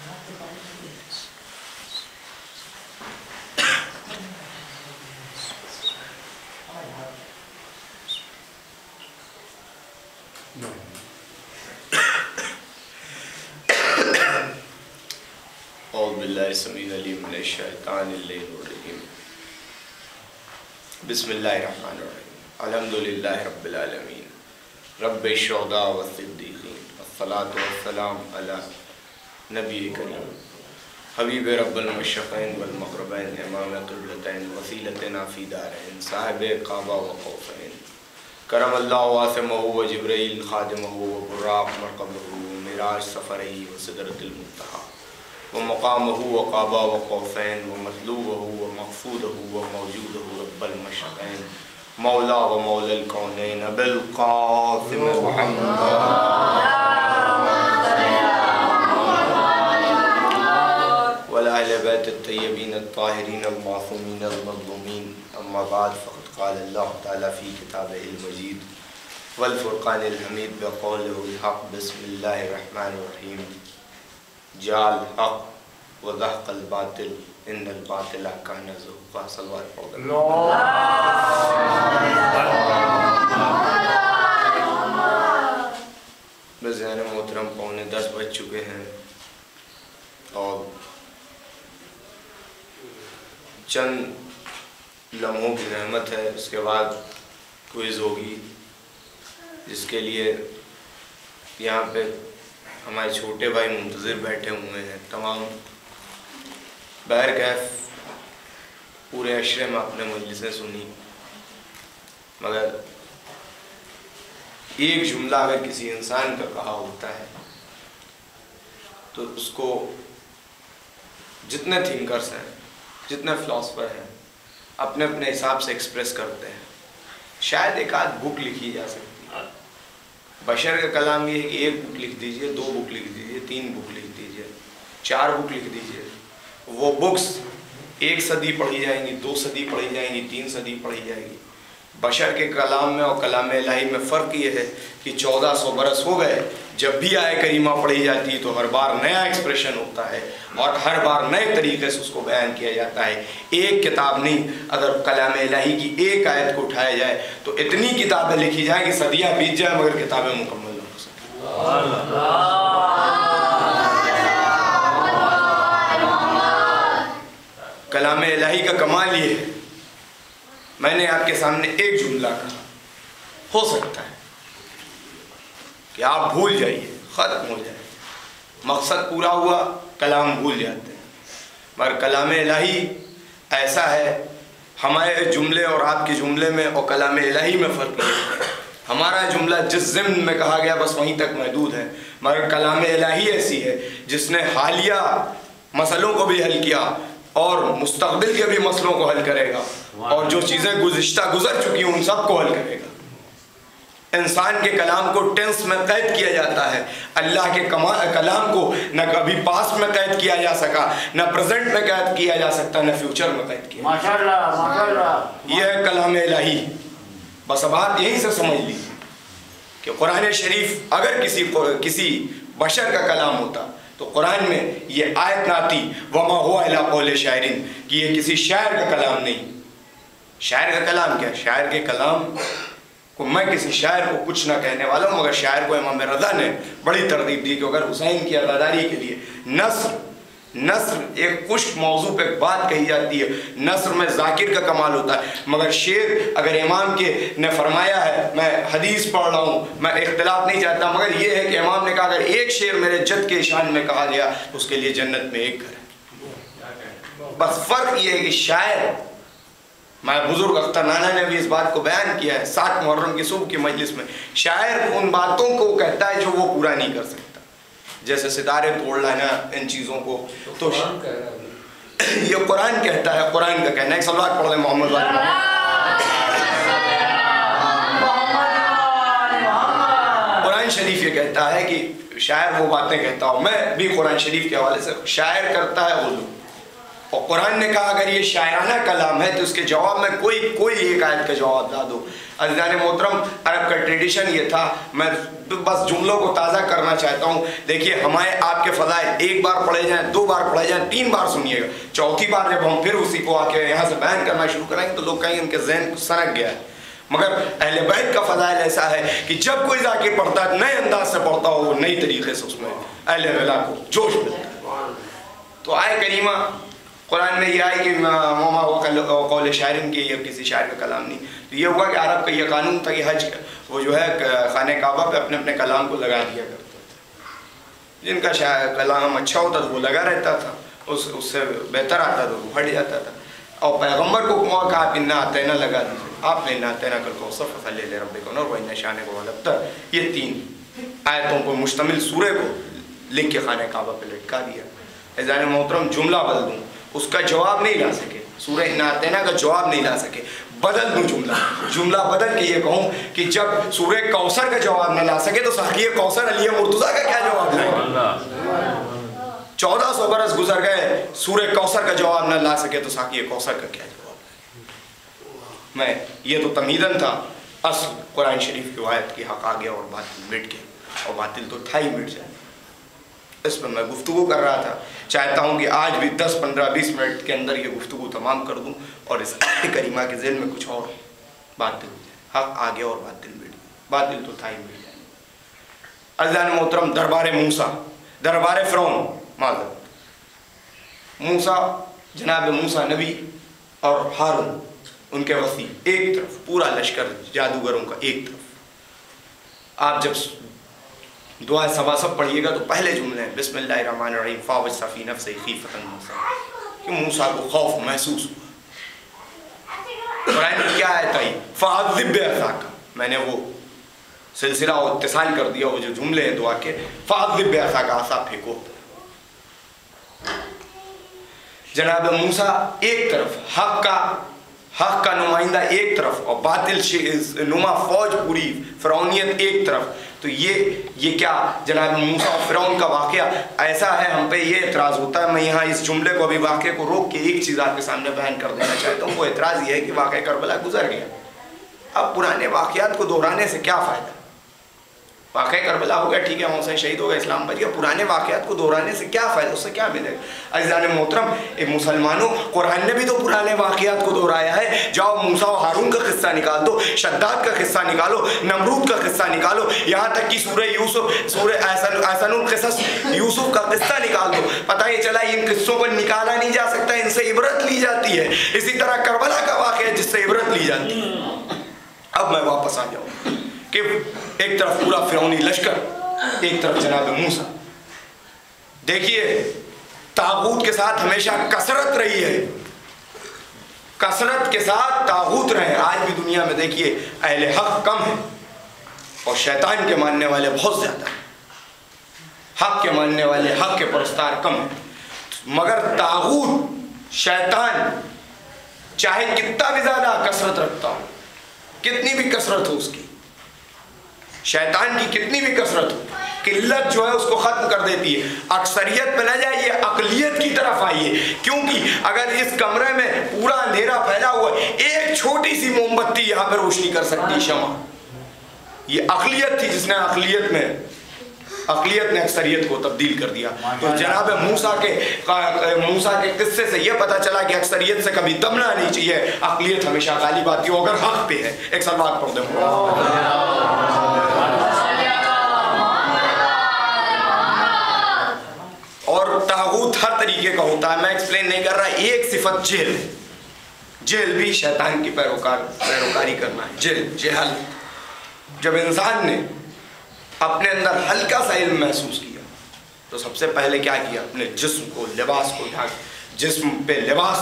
اعوذ باللہ السمیع العلیم من الشیطان الرجیم بسم اللہ الرحمن الرحیم الحمدللہ رب العالمین رب الشہداء والصدیقین والصلاة والسلام علی نبی کریم حبیب رب المشرقین والمغربین امام قبلتین وسیلتنا فی دارین صاحب کعبہ و قوسین کرم اللہ واسمہ و جبرائیل خادمہ و براق مرقبہ معراج سفرہی و صدرۃ المنتہی ومقامہ وقعبہ وقوفین ومطلوبہ ومغفودہ وموجودہ رب المشرقین مولا و مولا الکونین بالقاسم محمد والآل بیت الطیبین الطاہرین المعصومین المظلومین اما بعد فقد قال اللہ تعالی فی کتابہ المجید والفرقان الحمید بقولہ الحق بسم اللہ الرحمن الرحیم جال حق و ذحق الباطل ان الباطل کان زہوقا صلوات پڑھ بزین محترم پونے 10 بج چکے ہیں اور چند لمحوں کی رحمت ہے، اس کے بعد کوئز ہوگی جس کے لیے یہاں پہ ہمارے چھوٹے بھائی منتظر بیٹھے ہوئے ہیں۔ تمام بہرکیف پورے عشرے میں اپنے مجلسیں سنی، مگر ایک جملہ اگر کسی انسان کا کہا ہوتا ہے تو اس کو جتنے تھنکرز ہیں، جتنے فلاسفر ہیں، اپنے اپنے حساب سے ایکسپریس کرتے ہیں۔ شاید ایک آدھ بک لکھی جا سکتی ہے۔ بشر کا کلام یہ ہے کہ ایک بک لکھ دیجئے، 2 بک لکھ دیجئے، 3 بک لکھ دیجئے، 4 بک لکھ دیجئے۔ وہ بکس 1 صدی پڑھی جائیں گی، 2 صدی پڑھی جائیں گی، 3 صدی پڑھی جائے گی۔ بشر کے کلام میں اور کلام الہی میں فرق یہ ہے کہ 1400 برس ہو گئے، جب بھی آیت کریمہ پڑھی جاتی ہے تو ہر بار نیا ایکسپریشن ہوتا ہے اور ہر بار نئے طریقے سے اس کو بیان کیا جاتا ہے۔ ایک کتاب نہیں، اگر کلام الہی کی ایک آیت کو اٹھایا جائے تو اتنی کتابیں لکھی جائیں کہ صدیاں بیت جائیں مگر کتابیں مکمل نہ ہو سکیں۔ کلام الہی کا کمال یہ ہے، میں نے آپ کے سامنے ایک جملہ کہا، ہو سکتا ہے کہ آپ بھول جائیے، ختم ہو جائے، مقصد پورا ہوا، کلام بھول جاتے ہیں، مگر کلام الہی ایسا ہے، ہمارے جملے اور آپ کے جملے میں اور کلام الہی میں فرق ہے۔ ہمارا جملہ جس ضمن میں کہا گیا بس وہیں تک محدود ہے، مگر کلام الہی ایسی ہے جس نے حالیہ مسئلوں کو بھی حل کیا اور مستقبل کے بھی مسئلوں کو حل کرے گا، اور جو چیزیں گزشتہ گزر چکی ہیں ان سب کو حل کرے گا۔ انسان کے کلام کو ٹینس میں قید کیا جاتا ہے، اللہ کے کلام کو نہ کبھی پاسٹ میں قید کیا جا سکا، نہ پریزنٹ میں قید کیا جا سکتا، نہ فیوچر میں قید کیا۔ ماشاءاللہ، یہ ہے کلام الہی۔ بس اب آپ یہیں سے سمجھ لیجیے کہ قرآن شریف اگر کسی بشر کا کلام ہوتا تو قرآن میں یہ آیت نہ آتی وما ہوا الا قول شاعر، کہ یہ کسی شاعر کا کلام نہیں۔ شاعر کا کلام کیا؟ شاعر کے کلام کو میں کسی شاعر کو کچھ نہ کہنے والا ہوں، مگر شاعر کو امام رضا نے بڑی ترغیب دی کہ اگر حسین کی عزاداری کے لیے نثر ایک خشک موضوع پہ بات کہی جاتی ہے، نثر میں ذاکر کا کمال ہوتا ہے، مگر شعر اگر امام کے نے فرمایا ہے، میں حدیث پڑھ رہا ہوں، میں اختلاف نہیں چاہتا، مگر یہ ہے کہ امام نے کہا اگر ایک شعر میرے جد کے شان میں کہا گیا تو اس کے لیے جنت میں ایک گھر ہے۔ بس فرق یہ ہے کہ شاعر، میں بزرگ اختر نانا نے بھی اس بات کو بیان کیا ہے 7 محرم کی صبح کی مجلس میں، شاعر ان باتوں کو کہتا ہے جو وہ پورا نہیں کر سکتا، جیسے ستارے توڑ لانا، ان چیزوں کو تو یہ قرآن کہتا ہے، قرآن کا کہنا ہے۔ ایک صلوات پڑھ لیں محمد والے۔ قرآن شریف یہ کہتا ہے کہ شاعر وہ باتیں کہتا ہوں، میں بھی قرآن شریف کے حوالے سے، شاعر کرتا ہے اردو، اور قرآن نے کہا اگر یہ شاعرانہ کلام ہے تو اس کے جواب میں کوئی ایک آیت کا جواب لا دو۔ عزیزان محترم، عرب کا ٹریڈیشن یہ تھا، میں بس جملوں کو تازہ کرنا چاہتا ہوں۔ دیکھیے ہمارے آپ کے فضائل ایک بار پڑھے جائیں، 2 بار پڑھے جائیں، 3 بار سنیے گا، چوتھی بار جب ہم پھر اسی کو آ کے یہاں سے بیان کرنا شروع کریں گے تو لوگ کہیں گے ان کے ذہن سنک گیا ہے۔ مگر اہل بیت کا فضائل ایسا ہے کہ جب کوئی ذاکر پڑھتا ہے نئے انداز سے پڑھتا ہو، وہ نئی طریقے سے اس میں اہل بیت کو جوش ملتا ہے۔ تو آئے کریمہ قرآن میں یہ آئے کہ وما هو قول شاعر کی، یہ کسی شاعر کا کلام نہیں۔ تو یہ ہوا کہ عرب کا یہ قانون تھا کہ حج وہ جو ہے خانہ کعبہ پہ اپنے اپنے کلام کو لگا دیا کرتا تھا۔ جن کا کلام اچھا ہوتا تو وہ لگا رہتا تھا، اس سے بہتر آتا تو وہ ہٹ جاتا تھا۔ اور پیغمبر کو کہا آپ انا اعطینا لگا دیجیے، آپ نے انا اعطینا الکوثر فصلی لربک ونحر وان شانک هو الابتر، یہ 3 آیتوں پر مشتمل سورہ کو لکھ کے خانہ کعبہ پہ لٹکا دیا۔ عزیزان محترم، جملہ بدل دوں، اس کا جواب نہیں لا سکے، سورہ انا اعطینا کا جواب نہیں لا سکے، بدل دوں جملہ بدل کے یہ کہوں کہ جب سورہ کوثر کا جواب نہ لا سکے تو ساقی کوثر علی مرتضیٰ کا کیا جواب لائے گا؟ 1400 برس گزر گئے، سورہ کوثر کا جواب نہ لا سکے تو ساقی کوثر کا کیا جواب لائے؟ میں یہ تو تمہیدن تھا، اصل قرآن شریف کی آیت کی حق آ گیا اور باطل مٹ گیا، اور باطل تو تھا ہی مٹ جائے۔ اس پر میں گفتگو کر رہا تھا، چاہتا ہوں کہ آج بھی 10 15 20 منٹ کے اندر یہ گفتگو تمام کر دوں اور اس آیت کریمہ کے ذہن میں کچھ اور باطل حق آ گیا اور باطل مٹ گیا، باطل تو تھا ہی مٹ جائے۔ عزیزان محترم، دربار موسیٰ، دربار فرعون، معذرت، موسیٰ، جناب موسیٰ نبی اور ہارون ان کے وسیع ایک طرف، پورا لشکر جادوگروں کا ایک طرف۔ آپ جب دعا صبا سب پڑھیے گا تو پہلے جملے ہیں بسم اللہ الرحمن الرحیم فاوجس فی نفسہ خیفۃ موسیٰ، کہ موسیٰ کو خوف محسوس ہوا۔ قرآن کی کیا آیت آئی؟ فَأَذِّبْ بِعَصَاكَ، میں نے وہ سلسلہ و اتصال کر دیا، وہ جو جملے ہیں دعا کے، فَأَذِّبْ بِعَصَاكَ، عصا پھینکو۔ جناب موسیٰ ایک طرف، حق کا نمائندہ ایک طرف اور باطل نما فوج پوری فرعونیت ایک طرف۔ تو یہ کیا جناب موسیٰ اور فرعون کا واقعہ ایسا ہے، ہم پہ یہ اعتراض ہوتا ہے۔ میں یہاں اس جملے کو ابھی واقعے کو روک کے ایک چیز آپ کے سامنے بیان کر دینا چاہتا ہوں۔ وہ اعتراض یہ ہے کہ واقعہ کربلا گزر گیا، اب پرانے واقعات کو دہرانے سے کیا فائدہ؟ واقعہ کربلا ہو گیا، ٹھیک ہے، حسین شہید ہو گیا، اسلام بچ گیا، پرانے واقعات کو دہرانے سے کیا فائدہ؟ اس سے کیا ملے گا؟ عزیزان محترم، مسلمانوں، قرآن نے بھی تو پرانے واقعات کو دہرایا ہے۔ جاؤ موسیٰ و ہارون کا قصہ نکال دو، شداد کا قصہ نکالو، نمرود کا قصہ نکالو، یہاں تک کہ سورہ یوسف، سورہ احسن القصص یوسف کا قصہ نکال دو، پتہ یہ چلا ان قصوں کو نکالا نہیں جا سکتا، ان سے عبرت لی جاتی ہے۔ اسی طرح کربلا کا واقعہ ہے جس سے عبرت لی جاتی ہے۔ اب میں واپس آ جاؤں کہ ایک طرف پورا فرعونی لشکر، ایک طرف جناب موسیٰ۔ دیکھیے طاغوت کے ساتھ ہمیشہ کثرت رہی ہے، کثرت کے ساتھ طاغوت رہے۔ آج بھی دنیا میں دیکھیے اہل حق کم ہیں اور شیطان کے ماننے والے بہت زیادہ ہیں، حق کے ماننے والے، حق کے پرستار کم ہیں۔ مگر طاغوت، شیطان، چاہے کتنا بھی زیادہ کثرت رکھتا ہو، کتنی بھی کثرت ہو اس کی، شیطان کی کتنی بھی کثرت ہو، قلت جو ہے اس کو ختم کر دیتی ہے۔ اکثریت پہ نہ جائیے، اقلیت کی طرف آئیے، کیونکہ اگر اس کمرے میں پورا اندھیرا پھیلا ہوا ہے، ایک چھوٹی سی موم بتی یہاں پہ روشنی کر سکتی شمع۔ یہ اقلیت تھی جس نے اقلیت نے اکثریت کو تبدیل کر دیا۔ تو جناب موسیٰ کے قصے سے یہ پتا چلا کہ اکثریت سے کبھی دمنا نہیں چاہیے، اقلیت ہمیشہ غالب آتی ہو اگر حق پہ ہے۔ ایک سلوات پڑھ دیں۔ اور طاغوت ہر طریقے کا ہوتا ہے، میں ایکسپلین نہیں کر رہا۔ ایک صفت جہل ہے، جہل بھی شیطان کی پیروکاری کرنا ہے۔ جہل، جب انسان نے اپنے اندر ہلکا سا علم محسوس کیا تو سب سے پہلے کیا کیا؟ اپنے جسم کو، لباس کو جسم پہ لباس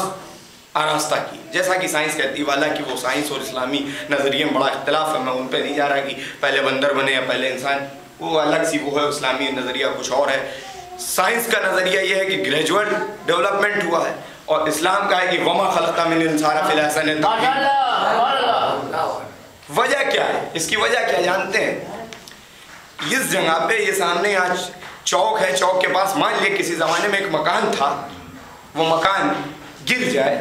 آراستہ کی۔ جیسا کہ سائنس کہتی ہے، والا کہ وہ سائنس اور اسلامی نظریے میں بڑا اختلاف ہے، میں ان پہ نہیں جا رہا کہ پہلے بندر بنے یا پہلے انسان، وہ الگ سی وہ ہے، اسلامی نظریہ کچھ اور ہے۔ سائنس کا نظریہ یہ ہے کہ گریجویٹ ڈیولپمنٹ ہوا ہے، اور اسلام کا ہے کہ وما خلقنا من الانسان فی احسن تقویم۔ وجہ کیا ہے؟ اس کی وجہ کیا جانتے ہیں؟ اس جگہ پہ یہ سامنے آج چوک ہے، چوک کے پاس مان لیے کسی زمانے میں ایک مکان تھا، وہ مکان گر جائے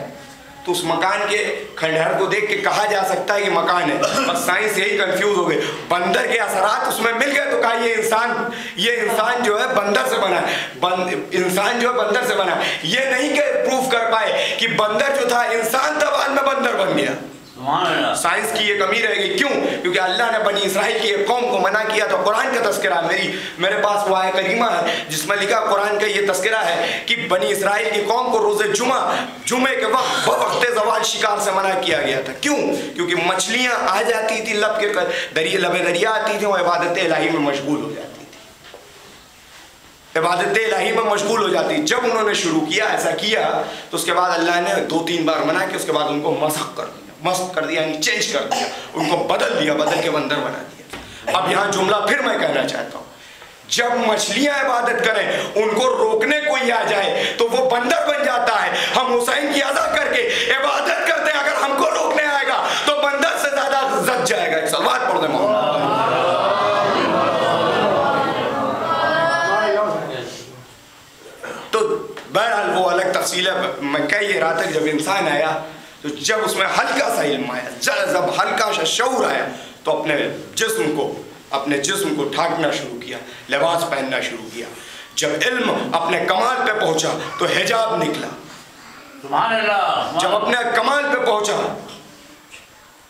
تو اس مکان کے کھنڈہر کو دیکھ کے کہا جا سکتا ہے کہ مکان ہے. بس سائنس یہی کنفیوز ہو گئے, بندر کے اثرات اس میں مل گئے تو کہا یہ انسان جو ہے بندر سے بنا ہے, انسان جو ہے بندر سے بنا ہے. یہ نہیں کہ پروف کر پائے کہ بندر جو تھا انسان تھا, بعد میں بندر بن گیا. سائنس کی یہ کمی رہے گی. کیوں؟ کیونکہ اللہ نے بنی اسرائیل کی ایک قوم کو منع کیا. تو قرآن کا تذکرہ میرے پاس وہ آیت کریمہ ہے جس میں لکھا, قرآن کا یہ تذکرہ ہے کہ بنی اسرائیل کی قوم کو روز جمعے کے وقت بوقت زوال شکار سے منع کیا گیا تھا. کیوں؟ کیونکہ مچھلیاں آ جاتی تھی, لب دریا آتی تھی, وہ عبادت الہی میں مشغول ہو جاتی تھی, عبادت الہی میں مشغول ہو جاتی. جب انہوں نے شروع کیا ایسا کیا تو اس کے بعد اللہ نے 2-3 بار منع کیا. اس کے بعد ان کو مسخ کر دیا یعنی چینج کر دیا, ان کو بدل کے بندر بنا دیا. اب یہاں جملہ پھر میں کہنا چاہتا ہوں, جب مچھلیاں عبادت کریں ان کو روکنے کوئی آ جائے تو وہ بندر بن جاتا ہے. ہم حسین کی اذا کر کے عبادت کرتے ہیں, اگر ہم کو روکنے آئے گا تو بندر سے زیادہ زد جائے گا. ایک صلوات پڑھ دیں مولانا. تو بہرحال وہ الگ تفصیل ہے. میں کہہ یہ رہا تھا جب انسان آیا تو جب اس میں ہلکا سا علم آیا, جب ہلکا سا شعور آیا تو اپنے جسم کو ڈھانکنا شروع کیا, لباس پہننا شروع کیا. جب علم اپنے کمال پہ پہنچا تو حجاب نکلا. سبحان اللہ. جب اپنے کمال پہ پہنچا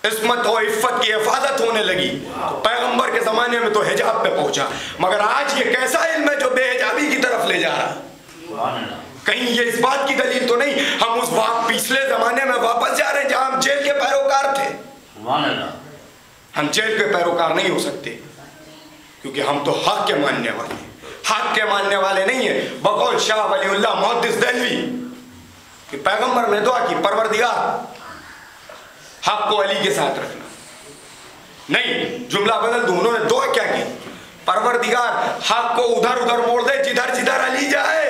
عصمت و عفت کی حفاظت ہونے لگی. پیغمبر کے زمانے میں تو حجاب پہ پہنچا, مگر آج یہ کیسا علم ہے جو بے حجابی کی طرف لے جا رہا. سبحان اللہ. کہیں یہ اس بات کی دلیل تو نہیں ہم اس پچھلے زمانے میں واپس جا رہے ہیں جہاں ہم جیل کے پیروکار تھے. سبحان اللہ. ہم جیل کے پیروکار نہیں ہو سکتے کیونکہ ہم تو حق کے ماننے والے ہیں. حق کے ماننے والے نہیں ہیں. بقول شاہ ولی اللہ محدث دہلوی کہ پیغمبر نے دعا کی, پروردگار حق کو علی کے ساتھ رکھنا. نہیں, جملہ بدل دوں, انہوں نے دعا کیا کی, پروردگار حق کو ادھر موڑ دے جدھر علی جائے.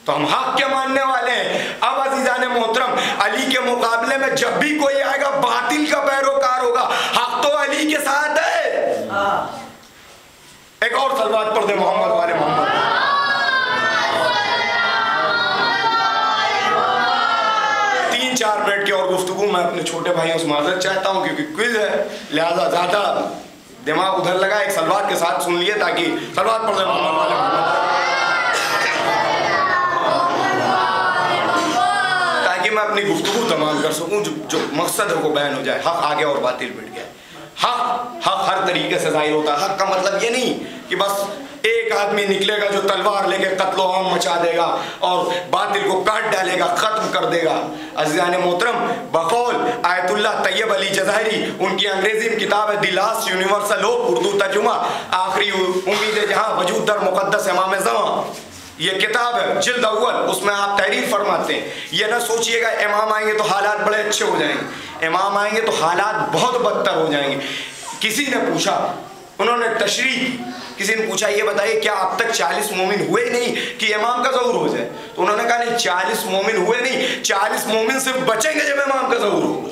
تو ہم حق کے ماننے والے ہیں. اب عزیزان محترم, علی کے مقابلے میں جب بھی کوئی آئے گا باطل کا پیروکار ہوگا, حق تو علی کے ساتھ ہے. ایک اور صلوات پڑھ دے محمد والے محمد. 3-4 منٹ کی اور گفتگو. میں اپنے چھوٹے بھائیوں سے معذرت چاہتا ہوں کیونکہ کوئز ہے, لہذا زیادہ دماغ ادھر لگا. ایک صلوات کے ساتھ سن لیے تاکہ صلوات پڑھ دے محمد والے محمد, میں اپنی گفتگو تمام کر سکوں. جو مقصد ہے وہ بیان ہو جائے. حق آگے اور باطل مٹ گیا. حق ہر طریقے سے ظاہر ہوتا ہے. حق کا مطلب یہ نہیں کہ بس ایک آدمی نکلے گا جو تلوار لے کے قتل و عام مچا دے گا اور باطل کو کاٹ ڈالے گا, ختم کر دے گا. عزیزان محترم, بقول آیت اللہ طیب علی جزائری, ان کی انگریزی میں کتاب ہے the last universal hope, Urdu ترجمہ آخری امید جہاں وجود در مقدس امام زمان. یہ کتاب ہے جلد اول, اس میں آپ تحریر فرماتے ہیں. یہ نہ سوچئے گا امام آئیں گے تو حالات بڑے اچھے ہو جائیں گے, امام آئیں گے تو حالات بہت بدتر ہو جائیں گے. کسی نے پوچھا, انہوں نے تشریح, کسی نے پوچھا یہ بتائیے کیا اب تک 40 مومن ہوئے نہیں کہ امام کا ظہور ہو جائے؟ تو انہوں نے کہا نہیں, 40 مومن ہوئے نہیں, 40 مومن صرف بچیں گے جب امام کا ظہور ہوگا.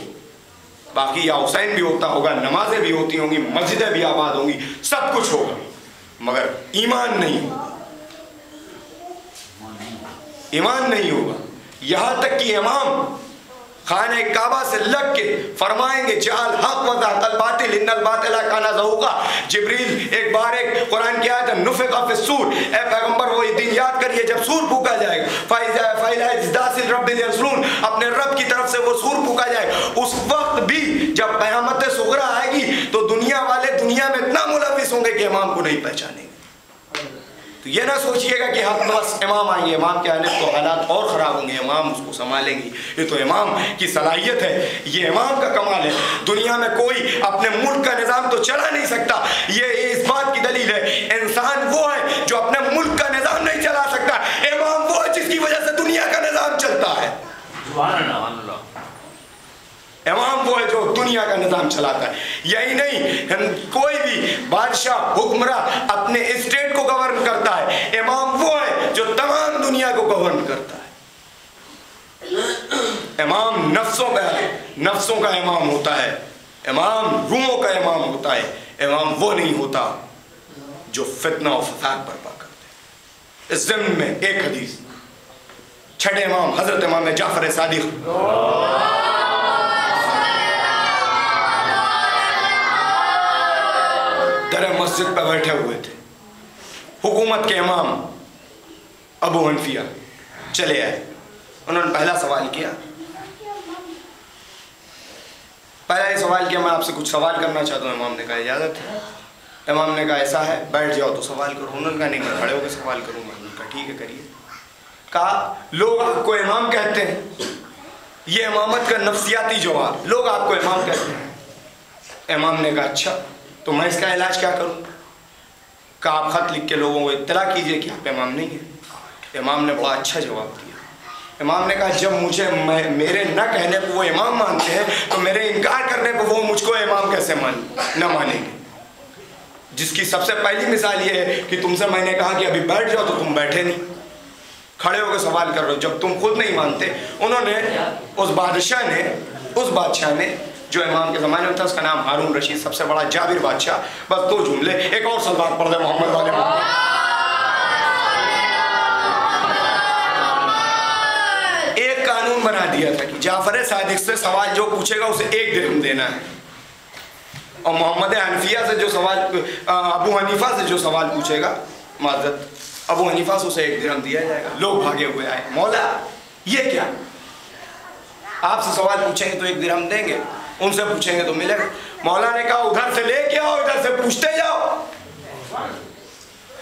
باقی یا حسین بھی ہوتا ہوگا, نمازیں بھی ہوتی ہوں گی, مسجدیں بھی آباد ہوں گی, سب کچھ ہوگا, مگر ایمان نہیں ہوگا. ایمان نہیں ہوگا. یہاں تک کہ امام خانہ کعبہ سے لگ کے فرمائیں گے جعل حق و ذات الباطل ان الباطل کان زہوقا. جبریل ایک بار ایک قرآن کی آیت ہے نفخ فی الصور, اے پیغمبر وہ دن یاد کریے جب سور پھونکا جائے گا, فإذا اجداث الرب ينسلون, اپنے رب کی طرف سے وہ سور پھونکا جائے گا. اس وقت بھی جب قیامت صغریٰ آئے گی تو دنیا والے دنیا میں اتنا ملوث ہوں گے کہ امام کو نہیں پہچانیں گے. تو یہ نہ سوچئے گا کہ ہم بس امام آئیں گے, امام کے آنے تو حالات اور خراب ہوں گے, امام اس کو سنبھالیں گے. یہ تو امام کی صلاحیت ہے, یہ امام کا کمال ہے. دنیا میں کوئی اپنے ملک کا نظام تو چلا نہیں سکتا. یہ اس بات کی دلیل ہے, انسان وہ ہے جو اپنے ملک کا نظام نہیں چلا سکتا, امام وہ ہے جس کی وجہ سے دنیا کا نظام چلتا ہے. امام وہ ہے جو دنیا کا نظام چلاتا ہے. یہی نہیں, کوئی بھی بادشاہ حکمراں اپنے اسٹیٹ کو گورن کرتا ہے, امام وہ ہے جو تمام دنیا کو گورن کرتا ہے. امام نفسوں کا امام ہوتا ہے, امام روحوں کا امام ہوتا ہے. امام وہ نہیں ہوتا جو فتنہ و فساد برپا کرتا ہے. اس ضمن میں ایک حدیث چھٹے امام حضرت امام جعفر صادق در مسجد پہ بیٹھے ہوئے تھے. حکومت کے امام ابو حنیفہ چلے آئے. انہوں نے پہلا سوال کیا. پہلا یہ سوال کیا میں آپ سے کچھ سوال کرنا چاہتا ہوں. امام نے کہا اجازت ہے. امام نے کہا ایسا ہے بیٹھ جاؤ تو سوال کرو. انہوں نے کہا نہیں میں کھڑے ہو کے سوال کروں گا. انہوں نے کہا ٹھیک ہے کریے. کہا لوگ آپ کو امام کہتے ہیں. یہ امامت کا نفسیاتی جواب. لوگ آپ کو امام کہتے ہیں. امام نے کہا اچھا تو میں اس کا علاج کیا کروں. کہا آپ خط لکھ کے لوگوں کو اطلاع کیجئے کہ آپ امام نہیں ہیں. امام نے بڑا اچھا جواب دیا. امام نے کہا جب مجھے میرے نہ کہنے پہ وہ امام مانتے ہیں تو میرے انکار کرنے پہ وہ مجھ کو امام کیسے نہ مانیں گے. جس کی سب سے پہلی مثال یہ ہے کہ تم سے میں نے کہا کہ ابھی بیٹھ جاؤ تو تم بیٹھے نہیں, کھڑے ہو کے سوال کر رہے ہو جب تم خود نہیں مانتے. انہوں نے اس بادشاہ نے جو امام کے زمانے میں تھا اس کا نام ہارون رشید, سب سے بڑا جابر بادشاہ. بس دو جملے ایک اور سلوات پڑھ دے محمد والے محمد. ایک قانون بنا دیا تھا کہ جعفر صادق سے سوال جو پوچھے گا اسے 1 درہم دینا ہے, اور محمد حنفیہ سے جو سوال ابو حنیفہ سے جو سوال پوچھے گا معذرت ابو حنیفہ سے اسے 1 درہم دیا جائے گا. لوگ بھاگے ہوئے آئے. مولا یہ کیا, آپ سے سوال پوچھیں گے تو 1 درہم دیں گے, ان سے پوچھیں گے تو ملے گا. مولا نے کہا ادھر سے لے کے آؤ, ادھر سے پوچھتے جاؤ,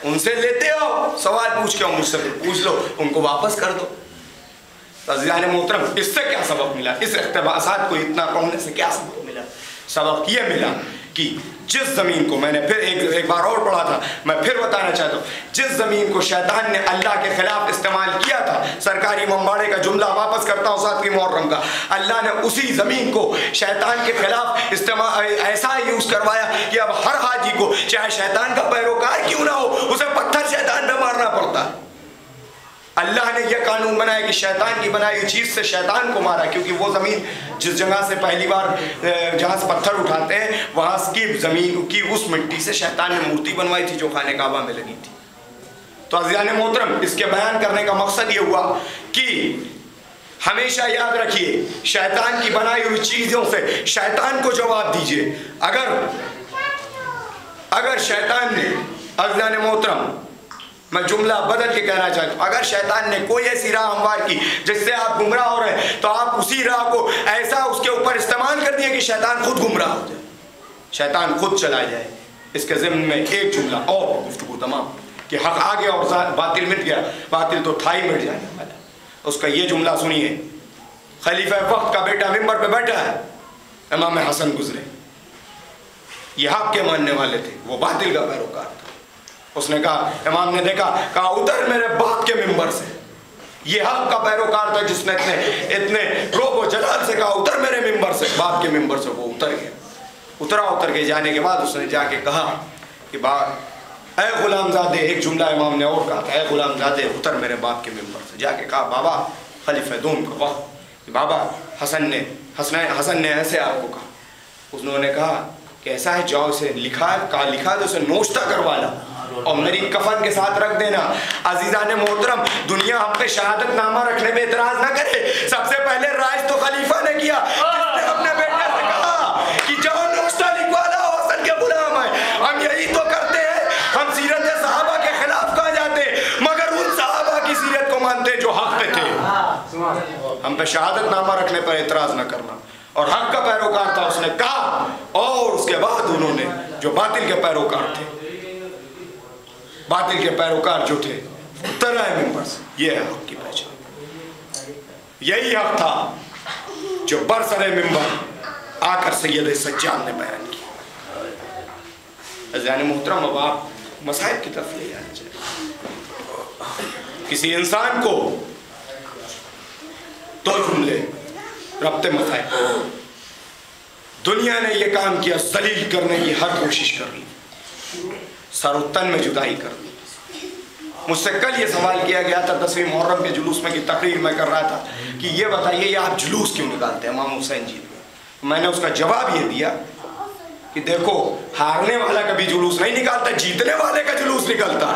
ان سے لیتے آؤ سوال پوچھ کے, مجھ سے پوچھ لو, ان کو واپس کر دو. عزیزان محترم اس سے کیا سبق ملا, اس اقتباسات کو اتنا پڑھنے سے کیا سبق ملا؟ سبق یہ ملا کہ جس زمین کو میں نے پھر ایک بار اور پڑھا تھا, میں پھر بتانا چاہتا ہوں, جس زمین کو شیطان نے اللہ کے خلاف استعمال کیا تھا, سرکاری امباڑے کا جملہ واپس کرتا ہوں 7 محرم کا, اللہ نے اسی زمین کو شیطان کے خلاف استعمال ایسا یوز کروایا کہ اب ہر حاجی کو چاہے شیطان کا پیروکار کیوں نہ ہو اسے پتھر شیطان پہ مارنا پڑتا ہے. اللہ نے یہ قانون بنایا کہ شیطان کی بنائی ہوئی چیز سے شیطان کو مارا, کیونکہ وہ زمین جس جگہ سے پہلی بار جہاں سے پتھر اٹھاتے ہیں وہاں کی زمین کی اس مٹی سے شیطان نے مورتی بنوائی تھی جو خانہ کعبہ میں لگی تھی. تو عزیزان محترم اس کے بیان کرنے کا مقصد یہ ہوا کہ ہمیشہ یاد رکھیے شیطان کی بنائی ہوئی چیزوں سے شیطان کو جواب دیجئے. اگر شیطان نے, عزیزان محترم میں جملہ بدل کے کہنا چاہتا ہوں, اگر شیطان نے کوئی ایسی راہ ہموار کی جس سے آپ گمراہ ہو رہے ہیں تو آپ اسی راہ کو ایسا اس کے اوپر استعمال کر دیے کہ شیطان خود گمراہ ہو جائے, شیطان خود چلا جائے. اس کے ضمن میں ایک جملہ اور گفتگو تمام کہ حق آ گیا اور باطل مٹ گیا, باطل تو تھا ہی مٹ جانے والا. اس کا یہ جملہ سنیے, خلیفہ وقت کا بیٹا ممبر پہ بیٹھا ہے, امام حسن گزرے, یہ حق کے ماننے والے تھے, وہ باطل کا پیروکار تھا. اس نے کہا, امام نے دیکھا, کہا اتر میرے باپ کے ممبر سے. یہ حق کا پیروکار تھا جس نے اتنے روب و جلال سے کہا اتر میرے ممبر سے, باپ کے ممبر سے. وہ اتر گیا. اتر کے جانے کے بعد اس نے جا کے کہا کہ اے غلام زادے, ایک جملہ امام نے اور کہا تھا, اے غلام زادے اتر میرے باپ کے ممبر سے. جا کے کہا بابا خلیفہ دوم کا وقت, بابا حسن نے ایسے آپ کو کہا. انہوں نے کہا کہ ایسا ہے جاؤ اسے لکھا تو اسے نوشتہ کروا لا اور میری کفن کے ساتھ رکھ دینا. عزیزان محترم دنیا ہم پہ شہادت نامہ رکھنے میں اعتراض نہ کرے. سب سے پہلے رائج تو خلیفہ نے کیا, جس نے اپنے بیٹے سے کہا کہ جاؤ نوشتہ لکھوا لاؤ, حسن کے غلام ہیں. ہم یہی تو کرتے ہیں, ہم سیرت صحابہ کے خلاف کہاں جاتے مگر ان صحابہ کی سیرت کو مانتے جو حق پہ تھے. ہم پہ شہادت نامہ رکھنے پر اعتراض نہ کرنا. اور حق کا پیروکار تھا, اس نے کہا. اور اس کے بعد انہوں نے جو باطل کے پیروکار تھے, باطل کے پیروکار جو تھے اتر آئے ممبر سے. یہ ہے حق کی پہچان. یہی حق تھا جو برسر ممبر آ کر سید سجاد نے بیان کیا. عزیزان محترم اب آپ مصائب کی طرف لے جانا چاہیے. کسی انسان کو 2 جملے ربط مصائب. دنیا نے یہ کام کیا, ذلیل کرنے کی ہر کوشش کر لی, سر و تن میں جدائی کر دی. مجھ سے کل یہ سوال کیا گیا تھا 10ویں محرم کے جلوس میں, کی تقریر میں کر رہا تھا کہ یہ بتائیے یہ آپ جلوس کیوں نکالتے ہیں امام حسین جی. میں نے اس کا جواب یہ دیا کہ دیکھو ہارنے والا کبھی جلوس نہیں نکالتا, جیتنے والے کا جلوس نکلتا.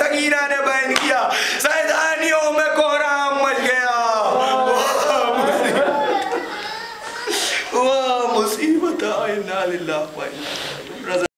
سکینہ نے بیان کیا، سیدانیوں میں کوہرام مچ گیا، وہ مصیبت، انا للہ و انا الیہ راجعون۔